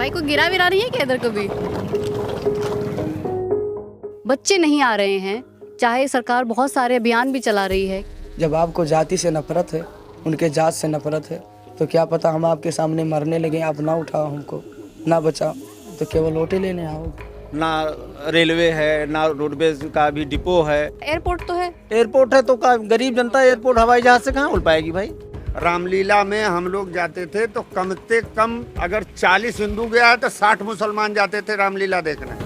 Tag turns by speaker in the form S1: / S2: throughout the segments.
S1: भाई कोई गिरा विरा नहीं है क्या इधर कभी? बच्चे नहीं आ रहे हैं, चाहे सरकार बहुत सारे अभियान भी चला रही है।
S2: जब आपको जाति से नफरत है, उनके जात से नफरत है, तो क्या पता हम आपके सामने मरने लगे, आप ना उठाओ हमको, ना बचाओ, तो केवल वोटें लेने आओगे।
S3: ना रेलवे है, ना रोडवेज का भी डिपो है।
S1: एयरपोर्ट तो है।
S3: एयरपोर्ट है तो गरीब जनता एयरपोर्ट हवाई जहाज से कहाँ उड़ पाएगी भाई।
S4: रामलीला में हम लोग जाते थे तो कम से कम अगर 40 हिंदू गया है तो 60 मुसलमान जाते थे रामलीला देखने।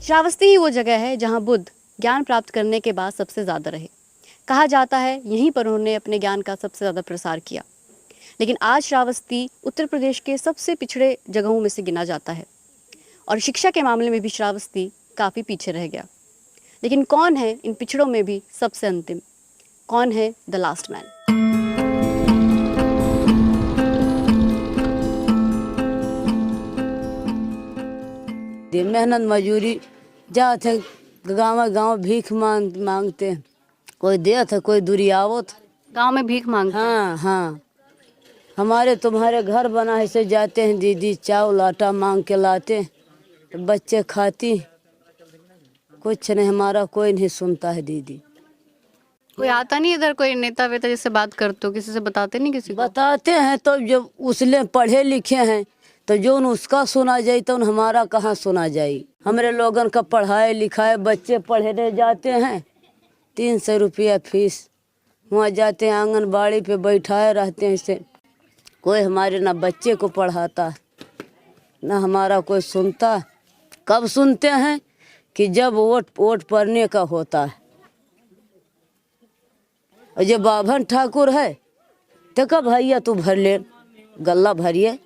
S1: श्रावस्ती ही वो जगह है जहाँ बुद्ध ज्ञान प्राप्त करने के बाद सबसे ज़्यादा रहे। कहा जाता है यहीं पर उन्होंने अपने ज्ञान का सबसे ज़्यादा प्रसार किया। लेकिन आज श्रावस्ती उत्तर प्रदेश के सबसे पिछड़े जगहों में से गिना जाता है और शिक्षा के मामले में भी श्रावस्ती काफ़ी पीछे रह गया। लेकिन कौन है इन पिछड़ों में भी सबसे अंतिम? कौन है द लास्ट मैन?
S5: मेहनत मजूरी जाते गाँव भीख मांगते, कोई देत है कोई दुरियावत।
S1: गांव में भीख मांगते?
S5: हाँ हाँ, हमारे तुम्हारे घर बना है से जाते हैं दीदी, चावल आटा मांग के लाते, तो बच्चे खाती, कुछ नहीं, हमारा कोई नहीं सुनता है दीदी।
S1: कोई आता नहीं इधर, कोई नेता वेता जिससे बात करते हो, किसी से बताते नहीं? किसी को
S5: बताते हैं तो जब उसने पढ़े लिखे हैं तो जो उसका सुना जाए तो हमारा कहाँ सुना जाए। हमारे लोगन का पढ़ाए लिखाए बच्चे पढ़ने जाते हैं, 300 रुपया फीस, वहाँ जाते हैं आंगनबाड़ी पे बैठाए रहते हैं से, कोई हमारे ना बच्चे को पढ़ाता ना हमारा कोई सुनता। कब सुनते हैं कि जब वोट पड़ने का होता है। और जब बाभन ठाकुर है तो कब भैया तू भर ले, गल्ला भरिए।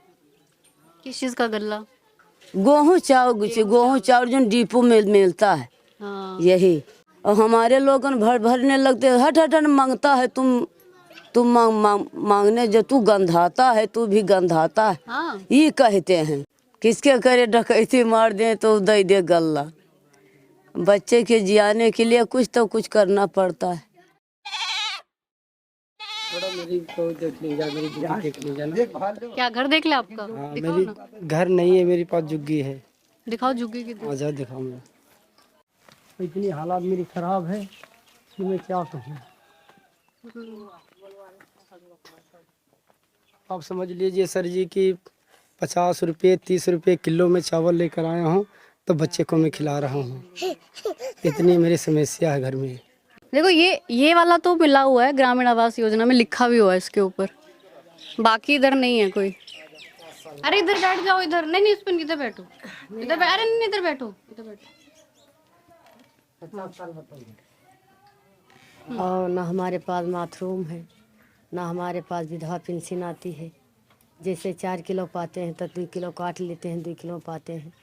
S1: किस चीज़ का गल्ला?
S5: गेहूँ चावल जो डिपो में मिलता है।
S1: हाँ।
S5: यही, और हमारे लोगन भरने लगते, हट हट मांगता है, तुम मांगने जो तू गंधाता है, तू भी गंधाता है।
S1: हाँ।
S5: ये कहते हैं किसके करे डकैती मार दे तो दे दे गल्ला। बच्चे के जियाने के लिए कुछ तो कुछ करना पड़ता है।
S2: थोड़ा मेरी को देख लीजिए, मेरी जुग्गी देख लीजिए ना।
S1: क्या घर देख ले आपका?
S2: हाँ,
S1: दिखाओ
S2: मेरी
S1: ना।
S2: घर नहीं है, मेरी पास जुग्गी है।
S1: दिखाओ जुग्गी की।
S2: आजा दिखाऊंगा। इतनी हालात मेरी खराब है कि मैं क्या कहूँ। आप समझ लीजिए सर जी कि 50 रुपये 30 रुपये किलो में चावल लेकर आया हूँ तो बच्चे को मैं खिला रहा हूँ। इतनी मेरी समस्या है घर में।
S1: देखो ये वाला तो मिला हुआ है, ग्रामीण आवास योजना में लिखा भी हुआ है इसके ऊपर, बाकी इधर नहीं है कोई। अरे इधर बैठ जाओ, इधर नहीं इस पर इधर बैठो, अरे नहीं इधर बैठो, इधर बैठो।
S6: और ना हमारे पास बाथरूम है, ना हमारे पास विधवा पेंशन आती है। जैसे 4 किलो पाते हैं तो 2 किलो काट लेते हैं, 2 किलो पाते हैं।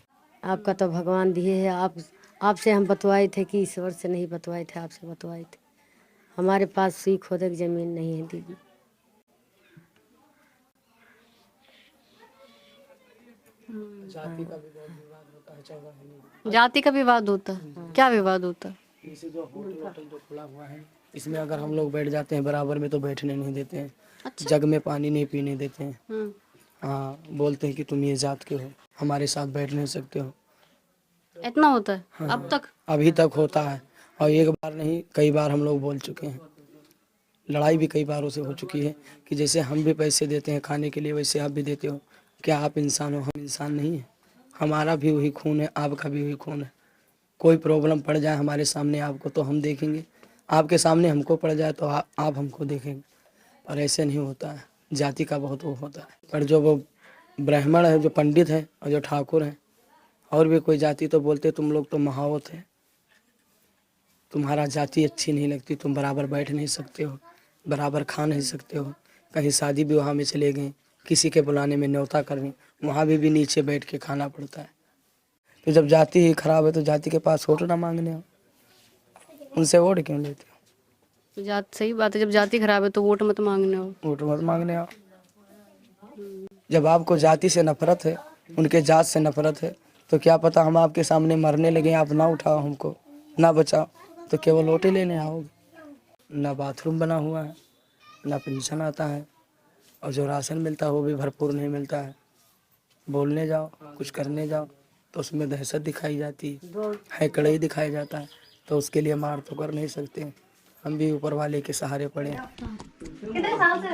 S6: आपका तो भगवान दिए है, आपसे हम बतवाए थे कि ईश्वर से नहीं बतवाए थे, आपसे बतवाए थे। हमारे पास सुई खोदे की जमीन नहीं है दीदी।
S1: जाति का विवाद होता है? क्या विवाद होता है?
S2: जो होटल जो खुला हुआ है, इसमें अगर हम लोग बैठ जाते हैं बराबर में तो बैठने नहीं देते हैं।
S1: अच्छा।
S2: जग में पानी नहीं पीने देते हैं। हाँ, बोलते हैं कि तुम ये जात के हो, हमारे साथ बैठ नहीं सकते हो।
S1: इतना होता है?
S2: हाँ,
S1: अब तक?
S2: अभी तक होता है, और एक बार नहीं कई बार हम लोग बोल चुके हैं। लड़ाई भी कई बारों से हो चुकी है कि जैसे हम भी पैसे देते हैं खाने के लिए वैसे आप भी देते हो। क्या आप इंसान हो? हम इंसान नहीं है। हमारा भी वही खून है, आपका भी वही खून है। कोई प्रॉब्लम पड़ जाए हमारे सामने आपको तो हम देखेंगे, आपके सामने हमको पड़ जाए तो आप हमको देखेंगे। पर ऐसे नहीं होता है, जाति का बहुत वो होता है। पर जो वो ब्राह्मण है, जो पंडित है और जो ठाकुर है और भी कोई जाति तो बोलते तुम लोग तो महावत है, तुम्हारा जाति अच्छी नहीं लगती, तुम बराबर बैठ नहीं सकते हो, बराबर खा नहीं सकते हो। कहीं शादी विवाह में चले गए, किसी के बुलाने में न्योता करनी, वहाँ भी नीचे बैठ के खाना पड़ता है। तो जब जाति ही खराब है तो जाति के पास वोट ना मांगने हो, उनसे वोट क्यों लेते हो?
S1: जात सही बात है, जब जाति खराब है तो वोट मत मांगने हो।
S2: वोट मत मांगने हो। जब आपको जाति से नफरत है, उनके जात से नफरत है, तो क्या पता हम आपके सामने मरने लगे, आप ना उठाओ हमको, ना बचाओ, तो केवल वोटें लेने आओगे। ना बाथरूम बना हुआ है, ना पेंशन आता है, और जो राशन मिलता है वो भी भरपूर नहीं मिलता है। बोलने जाओ, कुछ करने जाओ तो उसमें दहशत दिखाई जाती है, कड़ाई दिखाया जाता है, तो उसके लिए मार तो कर नहीं सकते। हम भी ऊपर वाले के सहारे पड़े हैं।
S1: कितने साल से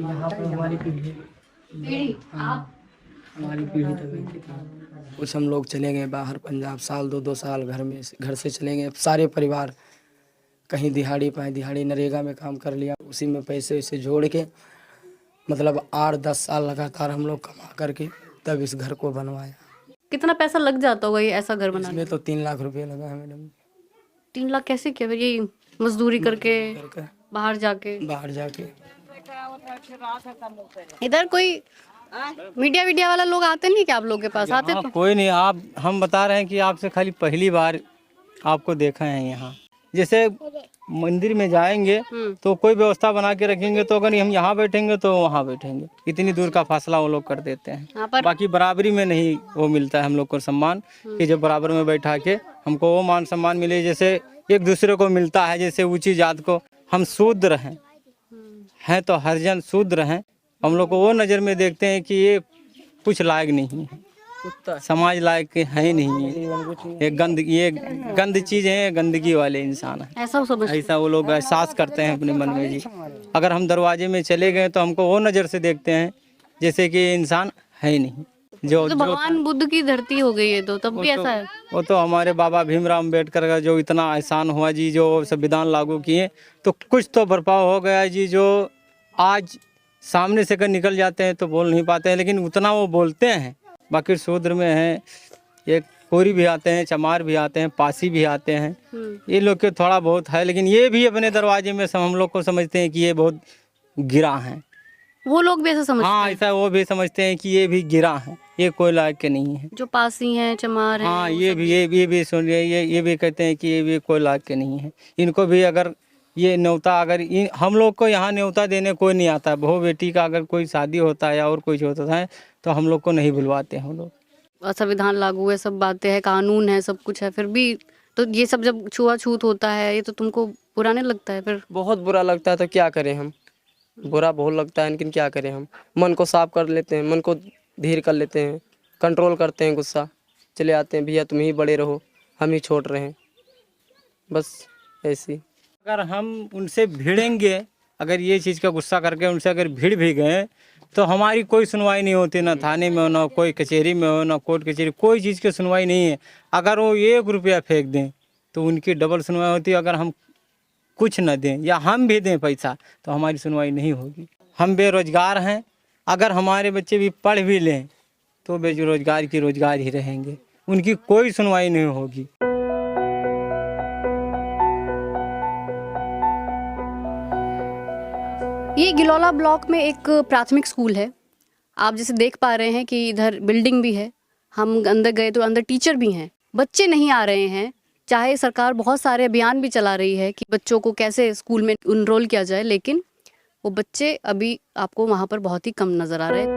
S2: यहाँ पर हमारी पीढ़ी कुछ हम लोग चले गए बाहर पंजाब, साल 2 साल घर से चले गए सारे परिवार। कहीं दिहाड़ी पाए, दिहाड़ी नरेगा में काम कर लिया, उसी में पैसे वैसे जोड़ के मतलब 8-10 साल लगातार हम लोग कमा करके तब इस घर को बनवाया।
S1: कितना पैसा लग जाता होगा ये ऐसा घर बनाने
S2: इसमें तो 3 लाख रुपए लगा है मैडम।
S1: 3 लाख कैसे किया फिर ये मजदूरी करके बाहर जाके? इधर कोई मीडिया वाला लोग आते नहीं क्या आप लोग के पास? आते तो
S7: कोई नहीं। आप हम बता रहे हैं कि आपसे खाली पहली बार आपको देखा है यहाँ। जैसे मंदिर में जाएंगे तो कोई व्यवस्था बना के रखेंगे तो अगर हम यहाँ बैठेंगे तो वहाँ बैठेंगे, इतनी दूर का फासला वो लोग कर देते हैं। बाकी बराबरी में नहीं वो मिलता है हम लोग को सम्मान कि जब बराबर में बैठा के हमको वो मान सम्मान मिले जैसे एक दूसरे को मिलता है। जैसे ऊंची जात को हम शूद्र हैं तो हरिजन शूद्र हैं, हम लोग को वो नज़र में देखते हैं कि ये कुछ लायक नहीं है, समाज लायक है नहीं है, ये गंद चीज़ है, गंदगी वाले इंसान है, ऐसा वो लोग एहसास करते हैं अपने मन में जी। अगर हम दरवाजे में चले गए तो हमको वो नज़र से देखते हैं जैसे कि इंसान है ही नहीं। जो
S1: भगवान बुद्ध की धरती हो गई है तो तब भी ऐसा है।
S7: वो तो हमारे बाबा भीमराव अम्बेडकर का जो इतना एहसान हुआ जी, जो संविधान लागू किए तो कुछ तो बर्पाव हो गया जी। जो आज सामने से अगर निकल जाते हैं तो बोल नहीं पाते हैं, लेकिन उतना वो बोलते हैं। बाकी शूद्र में है एक कोरी भी आते हैं, चमार भी आते हैं, पासी भी आते हैं, ये लोग के थोड़ा बहुत है, लेकिन ये भी अपने दरवाजे में हम लोग को समझते हैं कि ये बहुत गिरा हैं।
S1: वो लोग भी ऐसा समझते
S7: हाँ,
S1: हैं?
S7: ऐसा वो भी समझते हैं कि ये भी गिरा है, ये कोई लायक के नहीं है।
S1: जो पासी हैं, चमार हैं,
S7: हाँ, ये भी सुन रहे, ये भी कहते हैं कि ये भी कोई लायक के नहीं है। इनको भी अगर ये न्योता अगर हम लोग को यहाँ न्योता देने कोई नहीं आता है। बहू बेटी का अगर कोई शादी होता है या और कुछ होता है तो हम लोग को नहीं बुलवाते हम लोग।
S1: संविधान लागू है, सब बातें हैं, कानून है, सब कुछ है, फिर भी तो ये सब जब छुआछूत होता है ये तो तुमको बुरा नहीं लगता है? फिर
S8: बहुत बुरा लगता है। तो क्या करें हम, बुरा बहुत लगता है, लेकिन क्या करें हम। मन को साफ कर लेते हैं, मन को धीर कर लेते हैं, कंट्रोल करते हैं गुस्सा, चले आते हैं भैया तुम ही बड़े रहो, हम ही छोड़ रहे हैं, बस ऐसी।
S7: अगर हम उनसे भिड़ेंगे, अगर ये चीज़ का गुस्सा करके उनसे अगर भिड़ भी गए तो हमारी कोई सुनवाई नहीं होती, ना थाने में हो, ना कोई कचहरी में हो, ना कोर्ट कचहरी, कोई चीज़ की सुनवाई नहीं है। अगर वो 1 रुपया फेंक दें तो उनकी डबल सुनवाई होती है। अगर हम कुछ न दें या हम भी दें पैसा तो हमारी सुनवाई नहीं होगी। हम बेरोजगार हैं, अगर हमारे बच्चे भी पढ़ भी लें तो बेरोजगार की रोजगार ही रहेंगे, उनकी कोई सुनवाई नहीं होगी।
S1: ये गिलौला ब्लॉक में एक प्राथमिक स्कूल है। आप जैसे देख पा रहे हैं कि इधर बिल्डिंग भी है, हम अंदर गए तो अंदर टीचर भी हैं, बच्चे नहीं आ रहे हैं। चाहे सरकार बहुत सारे अभियान भी चला रही है कि बच्चों को कैसे स्कूल में इनरोल किया जाए, लेकिन वो बच्चे अभी आपको वहाँ पर बहुत ही कम नज़र आ रहे हैं।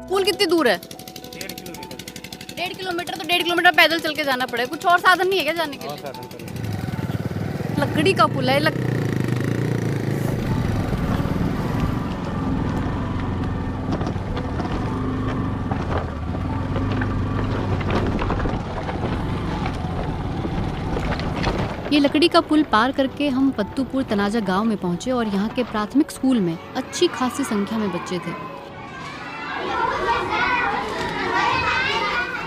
S1: स्कूल कितनी दूर है? 1.5 किलोमीटर। तो 1.5 किलोमीटर पैदल चल के जाना पड़ेगा। कुछ और साधन नहीं है क्या जाने के लिए? लकड़ी का पुल है। ये लकड़ी का पुल पार करके हम पत्तूपुर तनाजा गांव में पहुंचे और यहाँ के प्राथमिक स्कूल में अच्छी खासी संख्या में बच्चे थे।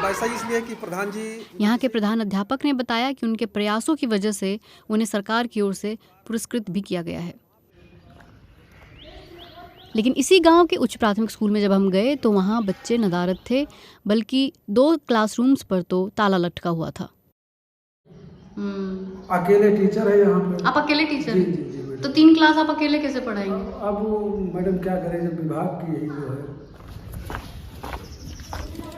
S9: ऐसा इसलिए कि प्रधान जी,
S1: यहाँ के प्रधान अध्यापक ने बताया कि उनके प्रयासों की वजह से उन्हें सरकार की ओर से पुरस्कृत भी किया गया है। लेकिन इसी गांव के उच्च प्राथमिक स्कूल में जब हम गए तो वहाँ बच्चे नदारद थे, बल्कि 2 क्लासरूम्स पर तो ताला लटका हुआ था।
S9: अकेले टीचर है यहाँ पे।
S1: आप अकेले टीचर हैं? तो 3 क्लास आप अकेले कैसे पढ़ाएंगे?
S9: अब मैडम क्या करें, जब विभाग की यही जो है।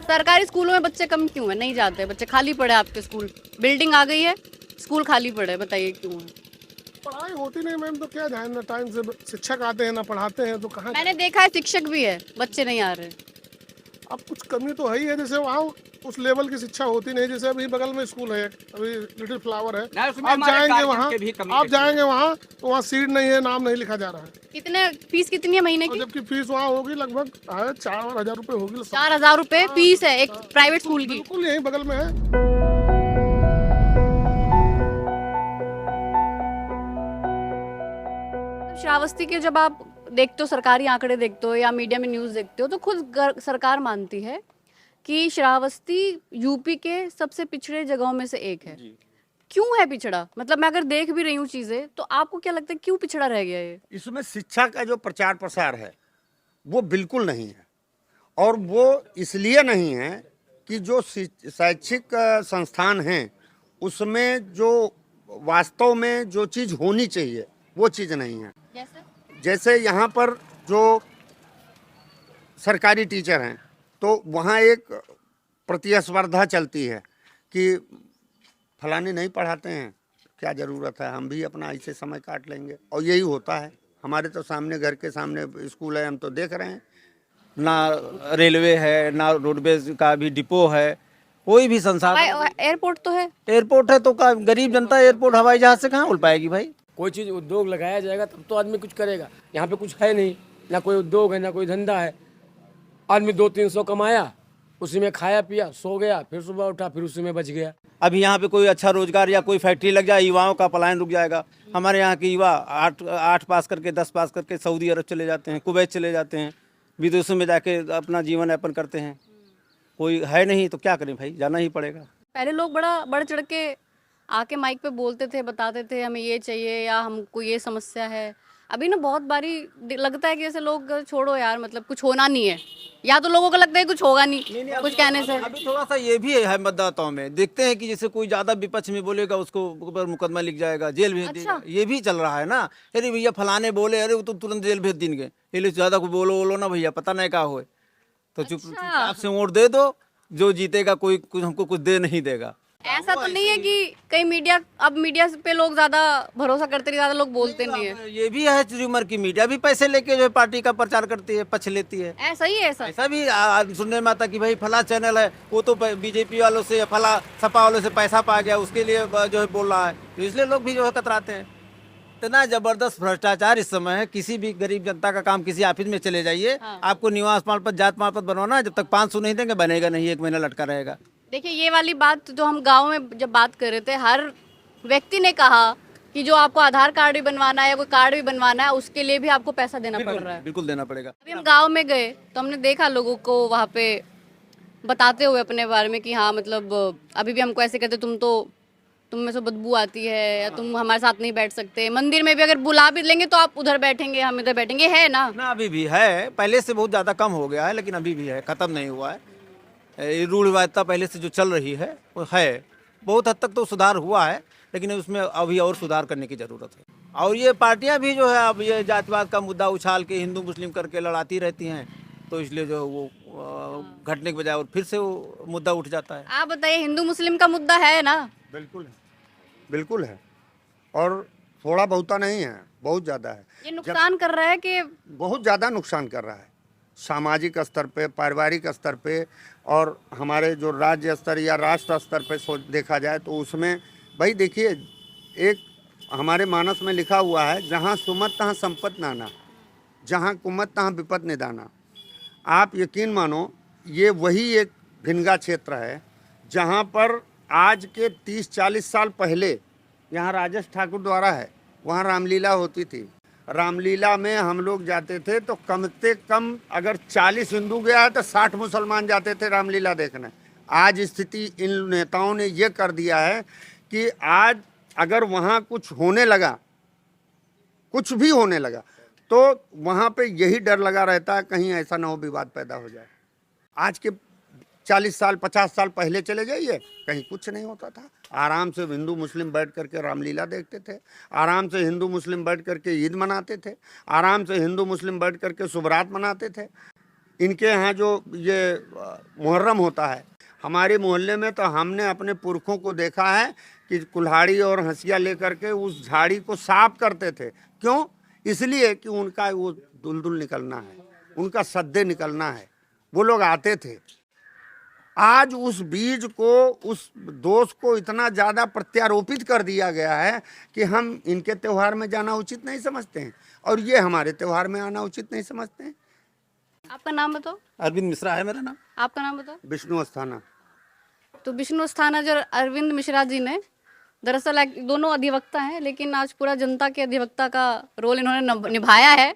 S1: सरकारी स्कूलों में बच्चे कम क्यों है? नहीं जाते बच्चे, खाली पड़े आपके स्कूल, बिल्डिंग आ गई है, स्कूल खाली पड़े, बताइए क्यों है?
S9: पढ़ाई होती नहीं मैम, तो क्या ध्यान, ना टाइम से शिक्षक आते हैं ना पढ़ाते हैं, तो कहाँ।
S1: मैंने देखा है शिक्षक भी है, बच्चे नहीं आ रहे।
S9: अब कुछ कमी तो है ही है। जैसे वहाँ उस लेवल की शिक्षा होती नहीं। जैसे अभी बगल में स्कूल है, अभी लिटिल फ्लावर है, आप जाएंगे वहाँ तो वहाँ सीट नहीं है, नाम नहीं लिखा जा रहा है।
S1: कितने फीस कितनी है महीने
S9: और
S1: की?
S9: जबकि फीस वहाँ होगी लगभग 4,000 रुपये होगी।
S1: 4,000 रुपए फीस है एक प्राइवेट स्कूल की।
S9: बिल्कुल यहीं बगल में है।
S1: श्रावस्ती के जब आप देखते हो, सरकारी आंकड़े देखते हो या मीडिया में न्यूज़ देखते हो, तो खुद सरकार मानती है कि श्रावस्ती यूपी के सबसे पिछड़े जगहों में से एक है। क्यों है पिछड़ा? मतलब मैं अगर देख भी रही हूँ चीजें, तो आपको क्या लगता है क्यों पिछड़ा रह गया ये?
S4: इसमें शिक्षा का जो प्रचार प्रसार है वो बिल्कुल नहीं है, और वो इसलिए नहीं है कि जो शैक्षिक संस्थान हैं उसमें जो वास्तव में जो चीज़ होनी चाहिए वो चीज़ नहीं है। जैसे यहाँ पर जो सरकारी टीचर हैं तो वहाँ एक प्रतिस्पर्धा चलती है कि फलाने नहीं पढ़ाते हैं, क्या ज़रूरत है, हम भी अपना ऐसे समय काट लेंगे। और यही होता है। हमारे तो सामने, घर के सामने स्कूल है, हम तो देख रहे हैं।
S3: ना रेलवे है, ना रोडवेज का भी डिपो है, कोई भी संसाधन।
S1: एयरपोर्ट तो है,
S3: एयरपोर्ट है तो का गरीब जनता एयरपोर्ट हवाई जहाज से कहाँ उड़ पाएगी भाई?
S2: कोई चीज़ उद्योग लगाया जाएगा तब तो आदमी कुछ करेगा। यहाँ पे कुछ है नहीं, ना कोई उद्योग है ना कोई धंधा है। आदमी 200-300 कमाया, उसी में खाया पिया, सो गया, फिर सुबह उठा, फिर उसी में बच गया।
S3: अभी यहाँ पे कोई अच्छा रोजगार या कोई फैक्ट्री लग जाए, युवाओं का पलायन रुक जाएगा। हमारे यहाँ के युवा 8 पास करके 10 पास करके सऊदी अरब चले जाते हैं, कुवैत चले जाते हैं, विदेशों में जाके अपना जीवन यापन करते हैं। कोई है नहीं तो क्या करें भाई, जाना ही पड़ेगा।
S1: पहले लोग बड़ा बढ़ चढ़ के आके माइक पे बोलते थे, बताते थे हमें ये चाहिए या हमको ये समस्या है। अभी ना बहुत बारी लगता है कि जैसे लोग छोड़ो यार, मतलब कुछ होना नहीं है, या तो लोगों को लगता है कुछ होगा नहीं कुछ कहने से।
S3: अभी थोड़ा सा ये भी है मतदाताओं में, देखते हैं कि जैसे कोई ज्यादा विपक्ष में बोलेगा उसको ऊपर मुकदमा लिख जाएगा, जेल भेज देगा। ये भी चल रहा है ना। अरे भैया फलाने बोले, अरे वो तो तुरंत जेल भेज देंगे, ये ज्यादा कुछ बोलो ना भैया, पता नहीं क्या हो, तो चुपचाप से वोट दे दो, जो जीतेगा कोई कुछ हमको कुछ दे नहीं देगा।
S1: ऐसा तो नहीं है कि कई मीडिया, अब मीडिया पे लोग ज्यादा भरोसा करते नहीं, ज्यादा लोग बोलते नहीं है।
S3: ये भी है र्यूमर की मीडिया भी पैसे लेके जो है पार्टी का प्रचार करती है, पक्ष लेती है।
S1: ऐसा ही है,
S3: ऐसा भी सुनने में आता कि भाई फला चैनल है वो तो बीजेपी वालों से या फला सपा वालों से पैसा पा गया, उसके लिए जो है बोल रहा है, तो इसलिए लोग भी जो है कतराते हैं। इतना जबरदस्त भ्रष्टाचार इस समय है। किसी भी गरीब जनता का काम किसी ऑफिस में चले जाइए, आपको निवास प्रमाण पत्र, जात प्रमाण पत्र बनवाना, जब तक 500 नहीं देंगे बनेगा नहीं, 1 महीना लटका रहेगा।
S1: देखिए ये वाली बात जो हम गांव में जब बात कर रहे थे, हर व्यक्ति ने कहा कि जो आपको आधार कार्ड भी बनवाना है या कोई कार्ड भी बनवाना है, उसके लिए भी आपको पैसा देना पड़ रहा है।
S3: बिल्कुल देना पड़ेगा।
S1: अभी हम गांव में गए तो हमने देखा लोगों को वहाँ पे बताते हुए अपने बारे में कि हाँ मतलब अभी भी हमको ऐसे कहते, तुम में से बदबू आती है या तुम हमारे साथ नहीं बैठ सकते। मंदिर में भी अगर बुला भी लेंगे तो आप उधर बैठेंगे, हम इधर बैठेंगे, है ना?
S3: अभी भी है, पहले से बहुत ज्यादा कम हो गया है, लेकिन अभी भी है, खत्म नहीं हुआ है। रूढ़िवादिता पहले से जो चल रही है वो है, बहुत हद तक तो सुधार हुआ है, लेकिन उसमें अभी और सुधार करने की ज़रूरत है। और ये पार्टियां भी जो है अब ये जातिवाद का मुद्दा उछाल के हिंदू मुस्लिम करके लड़ाती रहती हैं, तो इसलिए जो वो घटने के बजाय और फिर से वो मुद्दा उठ जाता है।
S1: आप बताइए, हिंदू मुस्लिम का मुद्दा है ना?
S4: बिल्कुल है, बिल्कुल है, और थोड़ा बहुता नहीं है, बहुत ज़्यादा है।
S1: ये नुकसान कर रहा है कि
S4: बहुत ज़्यादा नुकसान कर रहा है, सामाजिक स्तर पे, पारिवारिक स्तर पे, और हमारे जो राज्य स्तर या राष्ट्र स्तर पे देखा जाए तो उसमें भाई देखिए, एक हमारे मानस में लिखा हुआ है, जहाँ सुमत तहाँ संपत नाना, जहाँ कुमत तहाँ विपत निदाना। आप यकीन मानो ये वही एक भिनगा क्षेत्र है जहाँ पर आज के 30-40 साल पहले यहाँ राजेश ठाकुर द्वारा है, वहाँ रामलीला होती थी। रामलीला में हम लोग जाते थे तो कम से कम अगर 40 हिंदू गया है तो 60 मुसलमान जाते थे रामलीला देखने। आज स्थिति इन नेताओं ने ये कर दिया है कि आज अगर वहाँ कुछ होने लगा, कुछ भी होने लगा, तो वहाँ पे यही डर लगा रहता है कहीं ऐसा ना हो विवाद पैदा हो जाए। आज के 40 साल 50 साल पहले चले जाइए, कहीं कुछ नहीं होता था। आराम से हिंदू मुस्लिम बैठ करके रामलीला देखते थे, आराम से हिंदू मुस्लिम बैठ करके ईद मनाते थे, आराम से हिंदू मुस्लिम बैठ करके शुभरात मनाते थे। इनके यहाँ जो ये मुहर्रम होता है, हमारे मोहल्ले में तो हमने अपने पुरखों को देखा है कि कुल्हाड़ी और हंसिया लेकर के उस झाड़ी को साफ करते थे। क्यों? इसलिए कि उनका वो दुलदुल निकलना है, उनका सद्दे निकलना है। वो लोग आते थे आज उस बीज को, उस दोष को इतना ज़्यादा प्रत्यारोपित कर दिया गया है कि हम इनके त्यौहार में जाना उचित नहीं समझते हैं और ये हमारे त्यौहार में आना उचित नहीं समझते हैं।
S1: आपका नाम बताओ।
S3: अरविंद मिश्रा है मेरा नाम।
S1: आपका नाम बताओ।
S4: विष्णु अस्थाना।
S1: तो विष्णु अस्थाना जो अरविंद मिश्रा जी ने, दरअसल दोनों अधिवक्ता हैं, लेकिन आज पूरा जनता के अधिवक्ता का रोल इन्होंने निभाया है।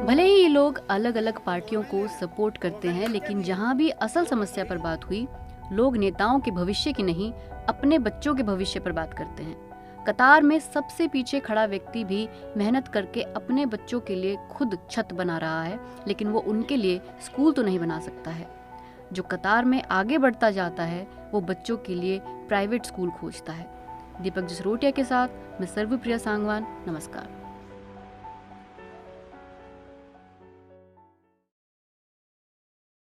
S1: भले ही ये लोग अलग अलग पार्टियों को सपोर्ट करते हैं, लेकिन जहां भी असल समस्या पर बात हुई, लोग नेताओं के भविष्य की नहीं, अपने बच्चों के भविष्य पर बात करते हैं। कतार में सबसे पीछे खड़ा व्यक्ति भी मेहनत करके अपने बच्चों के लिए खुद छत बना रहा है, लेकिन वो उनके लिए स्कूल तो नहीं बना सकता है। जो कतार में आगे बढ़ता जाता है, वो बच्चों के लिए प्राइवेट स्कूल खोजता है। दीपक जसरोटिया के साथ मैं सर्वप्रिया सांगवान, नमस्कार।